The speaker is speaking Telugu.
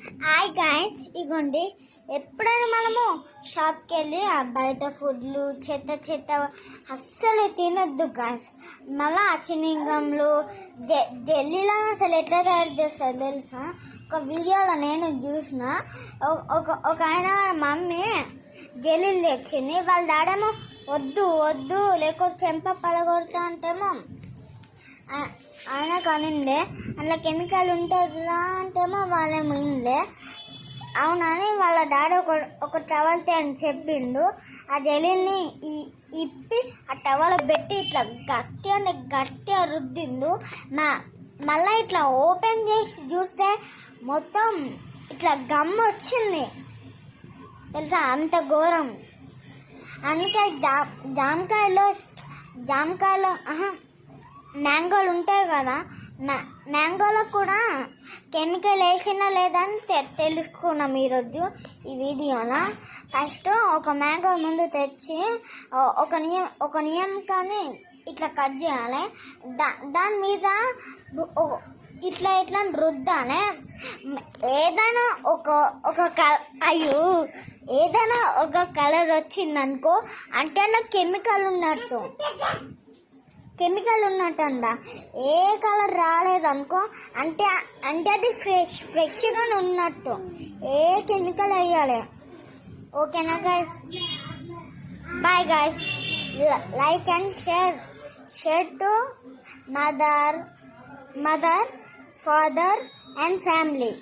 హాయ్ గాయస్, ఇగోండి ఎప్పుడైనా మనము షాప్కి వెళ్ళి ఆ బయట ఫుడ్లు చెత్త అస్సలు తినొద్దు గాయస్. మళ్ళీ ఆ చినింగంలు ఢిల్లీలో అసలు ఎట్లా తయారు చేస్తారు తెలుసా? ఒక వీడియోలో నేను చూసిన ఒక ఆయన మమ్మీ జల్లీలు తెచ్చింది. వాళ్ళ డాడేమో వద్దు వద్దు లేకపోతే చెంప పలగొడతా అంటేమో ఆయన కనిందే అందులో కెమికల్ ఉంటుందా అంటేమో వాళ్ళేమో ఇందే అవునని వాళ్ళ డాడీ ఒక టవల్ అని చెప్పిండు. ఆ జెలీని ఇప్పి ఆ టవల్ పెట్టి ఇట్లా గట్టిగా రుద్దిండు. మళ్ళీ ఇట్లా ఓపెన్ చేసి చూస్తే మొత్తం ఇట్లా గమ్ వచ్చింది తెలుసా, అంత ఘోరం. అందుకే జామకాయలో మ్యాంగోలు ఉంటాయి కదా, మ్యాంగోలో కూడా కెమికల్ వేసినా లేదని తెలుసుకున్నాం ఈరోజు ఈ వీడియోలో. ఫస్ట్ ఒక మ్యాంగో ముందు తెచ్చి ఒక నియంకాన్ని ఇట్లా కట్ చేయాలి. దాని మీద ఇట్లా రుద్దాలి. ఏదైనా ఏదైనా ఒక కలర్ వచ్చిందనుకో అంటే నాకు కెమికల్ ఉన్నట్టండ. ఏ కలర్ రాలేదనుకో అంటే అది ఫ్రెష్గా ఉన్నట్టు. ఏ కెమికల్ వేయాలి. ఓకేనా guys? Bye guys. Like and share to mother, father and family.